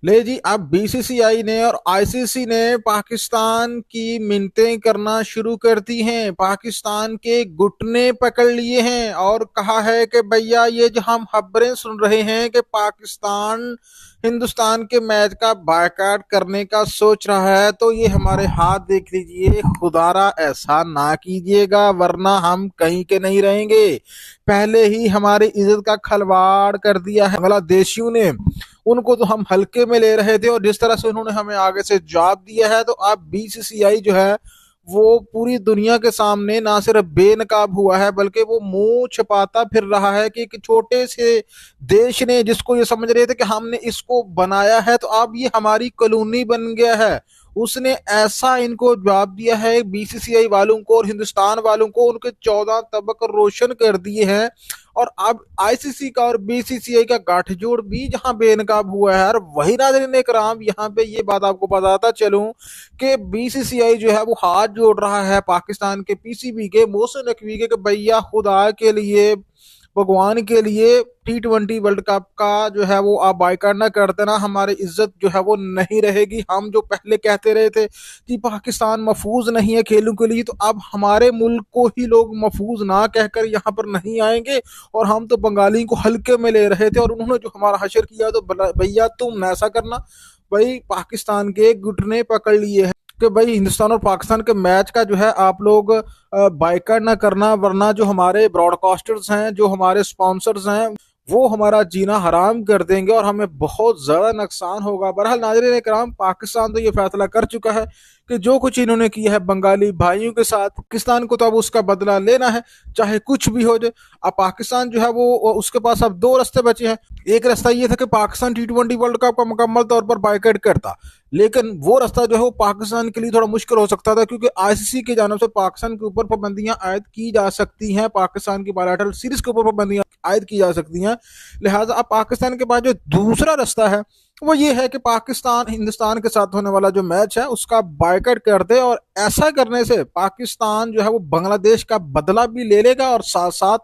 ले जी, अब बीसीसीआई ने और आईसीसी ने पाकिस्तान की मिन्नतें करना शुरू कर दी हैं, पाकिस्तान के घुटने पकड़ लिए हैं और कहा है कि भैया ये जो हम खबरें सुन रहे हैं कि पाकिस्तान हिंदुस्तान के मैच का बायकॉट करने का सोच रहा है, तो ये हमारे हाथ देख लीजिए, खुदारा ऐसा ना कीजिएगा वरना हम कहीं के नहीं रहेंगे। पहले ही हमारी इज्जत का खलवाड़ कर दिया है बांग्लादेशियों ने, उनको तो हम हल्के में ले रहे थे और जिस तरह से उन्होंने हमें आगे से जवाब दिया है, तो अब बीसीसीआई जो है वो पूरी दुनिया के सामने ना सिर्फ बेनकाब हुआ है बल्कि वो मुंह छिपाता फिर रहा है कि एक छोटे से देश ने, जिसको ये समझ रहे थे कि हमने इसको बनाया है तो अब ये हमारी कॉलोनी बन गया है, उसने ऐसा इनको जवाब दिया है बीसीसीआई वालों को और हिंदुस्तान वालों को, उनके 14 तबक रोशन कर दिए हैं। और अब आईसीसी का और बीसीसीआई का गाठजोड़ भी जहां बेनकाब हुआ है, और वही नाज़रीन कराम यहाँ पे ये बात आपको बताता चलूं कि बीसीसीआई जो है वो हाथ जोड़ रहा है पाकिस्तान के पीसीबी के मोहसिन नकवी के भैया खुदा के लिए, भगवान के लिए, T20 वर्ल्ड कप का जो है वो आप बायकॉट ना कर देना, हमारी इज्जत जो है वो नहीं रहेगी। हम जो पहले कहते रहे थे कि पाकिस्तान महफूज नहीं है खेलों के लिए, तो अब हमारे मुल्क को ही लोग महफूज ना कहकर यहाँ पर नहीं आएंगे। और हम तो बंगाली को हल्के में ले रहे थे और उन्होंने जो हमारा हशर किया, तो भैया तुम ऐसा करना, भाई पाकिस्तान के घुटने पकड़ लिए हैं कि भाई हिंदुस्तान और पाकिस्तान के मैच का जो है आप लोग बाइकआउट ना करना वरना जो हमारे ब्रॉडकास्टर्स हैं, जो हमारे स्पॉन्सर्स हैं, वो हमारा जीना हराम कर देंगे और हमें बहुत ज्यादा नुकसान होगा। बहरहाल नाज़रीन कराम, पाकिस्तान तो ये फैसला कर चुका है कि जो कुछ इन्होंने किया है बंगाली भाइयों के साथ, पाकिस्तान को तो अब उसका बदला लेना है, चाहे कुछ भी हो जाए। अब पाकिस्तान जो है वो उसके पास अब दो रास्ते बचे हैं। एक रास्ता ये था कि पाकिस्तान T20 वर्ल्ड कप का मुकम्मल तौर पर बाइकआउट करता, लेकिन वो रास्ता जो है वो पाकिस्तान के लिए थोड़ा मुश्किल हो सकता था क्योंकि आईसीसी की जानब से पाकिस्तान के ऊपर पाबंदियां आयद की जा सकती हैं, पाकिस्तान की बायलैटरल सीरीज के ऊपर पाबंदियां आयद की जा सकती हैं। लिहाजा अब पाकिस्तान के पास जो दूसरा रास्ता है वो ये है कि पाकिस्तान हिंदुस्तान के साथ होने वाला जो मैच है उसका बायकॉट कर दे, और ऐसा करने से पाकिस्तान जो है वो बांग्लादेश का बदला भी ले लेगा और साथ साथ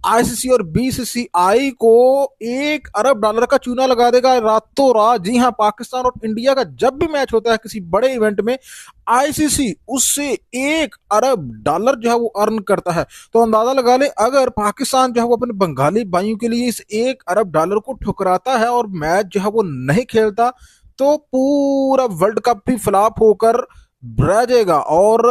आईसीसी और बीसीसीआई को $1 अरब का चूना लगा देगा रातों रात। जी हाँ, पाकिस्तान और इंडिया का जब भी मैच होता है किसी बड़े इवेंट में, आईसीसी उससे $1 अरब जो है वो अर्न करता है। तो अंदाजा लगा ले, अगर पाकिस्तान जो है वो अपने बंगाली भाइयों के लिए इस $1 अरब को ठुकराता है और मैच जो है वो नहीं खेलता, तो पूरा वर्ल्ड कप भी फ्लॉप होकर रह जाएगा और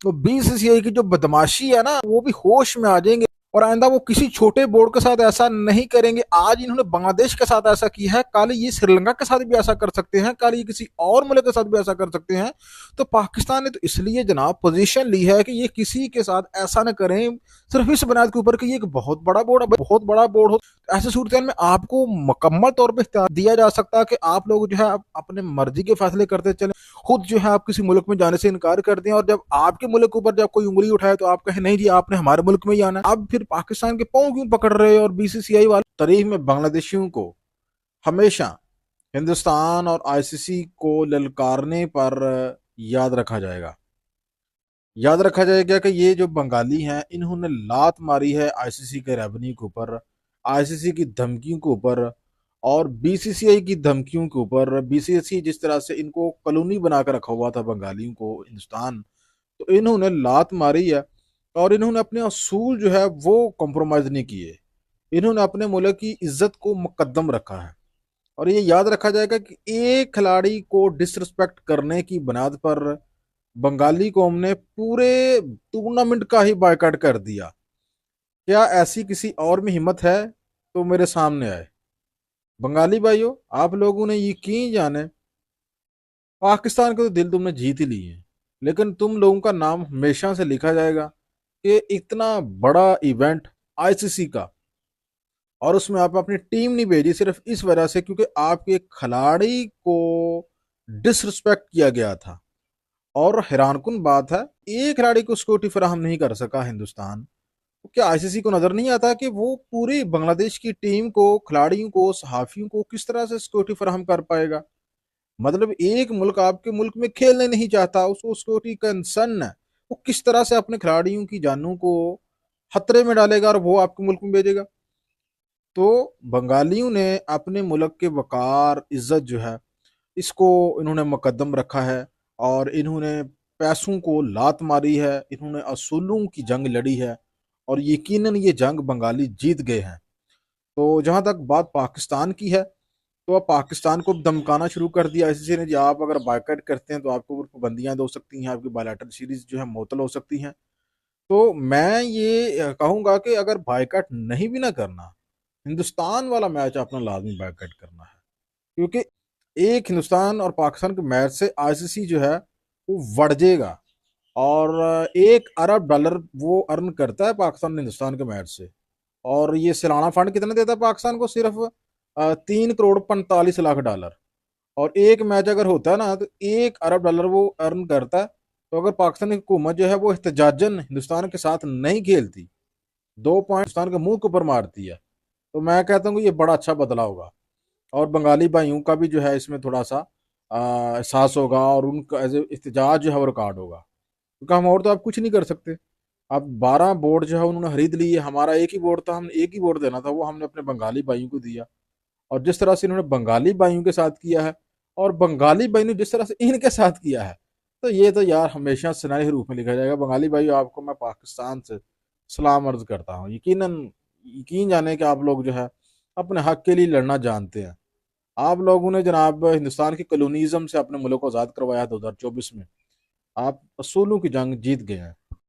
बीसीसीआई की जो बदमाशी है ना वो भी होश में आ जाएंगे और आइंदा वो किसी छोटे बोर्ड के साथ ऐसा नहीं करेंगे। आज इन्होंने बांग्लादेश के साथ ऐसा किया है, कल ये श्रीलंका के साथ भी ऐसा कर सकते हैं, कल ये किसी और मुल्क के साथ भी ऐसा कर सकते हैं। तो पाकिस्तान ने तो इसलिए जनाब पोजीशन ली है कि ये किसी के साथ ऐसा न करें, सिर्फ इस बुनियाद के ऊपर कि ये एक बहुत बड़ा बोर्ड है, बहुत बड़ा बोर्ड हो। ऐसे सूरत में आपको मुकम्मल तौर पर इख्तियार दिया जा सकता है कि आप लोग जो है अपने मर्जी के फैसले करते चले, खुद जो है आप किसी मुल्क में जाने से इनकार कर दें, और जब आपके मुल्क के ऊपर जब कोई उंगली उठाए तो आप कहें नहीं जी आपने हमारे मुल्क में ही आना है। अब फिर पाकिस्तान के पांव क्यों पकड़ रहे हो? और बीसीसीआई वाले तारीख में बांग्लादेशियों को हमेशा हिंदुस्तान और आईसीसी को ललकारने पर याद रखा जाएगा। याद रखा जाएगा कि ये जो बंगाली हैं इन्होंने लात मारी है आईसीसी के रेवेन्यू के ऊपर, आईसीसी की धमकियों के ऊपर और बीसीसीआई की धमकियों के ऊपर। बीसीसीआई जिस तरह से इनको कॉलोनी बनाकर रखा हुआ था बंगालियों को हिंदुस्तान, तो इन्होंने लात मारी है और इन्होंने अपने असूल जो है वो कॉम्प्रोमाइज नहीं किए। इन्होंने अपने मुल्क की इज्जत को मुकद्दम रखा है। और ये याद रखा जाएगा कि एक खिलाड़ी को डिसरिस्पेक्ट करने की बुनियाद पर बंगाली कौम ने पूरे टूर्नामेंट का ही बायकॉट कर दिया। क्या ऐसी किसी और में हिम्मत है तो मेरे सामने आए। बंगाली भाइयों, आप लोगों ने यकीन जाने पाकिस्तान के तो दिल तुमने जीत ही ली है, लेकिन तुम लोगों का नाम हमेशा से लिखा जाएगा कि इतना बड़ा इवेंट आईसीसी का, और उसमें आप अपनी टीम नहीं भेजी सिर्फ इस वजह से क्योंकि आपके खिलाड़ी को डिसरिस्पेक्ट किया गया था। और हैरानकुन बात है, एक खिलाड़ी को सिक्योरिटी फराहम नहीं कर सका हिंदुस्तान। तो क्या आईसीसी को नजर नहीं आता कि वो पूरी बांग्लादेश की टीम को, खिलाड़ियों को, सहाफियों को किस तरह से सिक्योरिटी फराहम कर पाएगा? मतलब एक मुल्क आपके मुल्क में खेलने नहीं चाहता, उसको सिक्योरिटी कंसर्न है, वो किस तरह से अपने खिलाड़ियों की जानों को खतरे में डालेगा और वो आपके मुल्क में भेजेगा? तो बंगालियों ने अपने मुल्क के वकार, इज्जत जो है इसको इन्होंने मुकद्दम रखा है और इन्होंने पैसों को लात मारी है, इन्होंने असूलों की जंग लड़ी है और यकीनन ये जंग बंगाली जीत गए हैं। तो जहां तक बात पाकिस्तान की है, तो अब पाकिस्तान को धमकाना शुरू कर दिया आईसीसी ने, जी आप अगर बायकॉट करते हैं तो आपको ऊपर पाबंदियां हो सकती हैं, आपकी बायलैटरल सीरीज जो है मुअत्तल हो सकती हैं। तो मैं ये कहूंगा कि अगर बायकॉट नहीं भी ना करना, हिंदुस्तान वाला मैच अपना लाजमी बायकॉट करना है, क्योंकि एक हिंदुस्तान और पाकिस्तान के मैच से आईसीसी जो है वो बढ़ जाएगा। और $1 अरब वो अर्न करता है पाकिस्तान हिंदुस्तान के मैच से। और ये सालाना फंड कितना देता है पाकिस्तान को? सिर्फ 3 करोड़ 45 लाख डॉलर। और एक मैच अगर होता है ना तो $1 अरब वो अर्न करता है। तो अगर पाकिस्तान की हुकूमत जो है वो एहतजाजन हिंदुस्तान के साथ नहीं खेलती, 2 पॉइंट हिंदुस्तान के मुंह के ऊपर मारती है, तो मैं कहता हूँ कि ये बड़ा अच्छा बदला होगा। और बंगाली भाइयों का भी जो है इसमें थोड़ा सा एहसास होगा और उनका एज एहतजाज जो है वो रिकॉर्ड होगा, क्योंकि हम और तो आप कुछ नहीं कर सकते। अब 12 बोर्ड जो है उन्होंने खरीद ली है, हमारा एक ही बोर्ड था, हमने एक ही बोर्ड देना था, वो हमने अपने बंगाली भाइयों को दिया। और जिस तरह से इन्होंने बंगाली भाइयों के साथ किया है और बंगाली भाई ने जिस तरह से इनके साथ किया है, तो ये तो यार हमेशा सुनहरे रूप में लिखा जाएगा। बंगाली भाइयों, आपको मैं पाकिस्तान से सलाम अर्ज करता हूँ। यकीन जाने कि आप लोग जो है अपने हक के लिए लड़ना जानते हैं। आप लोगों ने जनाब हिंदुस्तान की कॉलोनिज्म से अपने मुल्क को आज़ाद करवाया 2024 में, आप असूलों की जंग जीत गए हैं।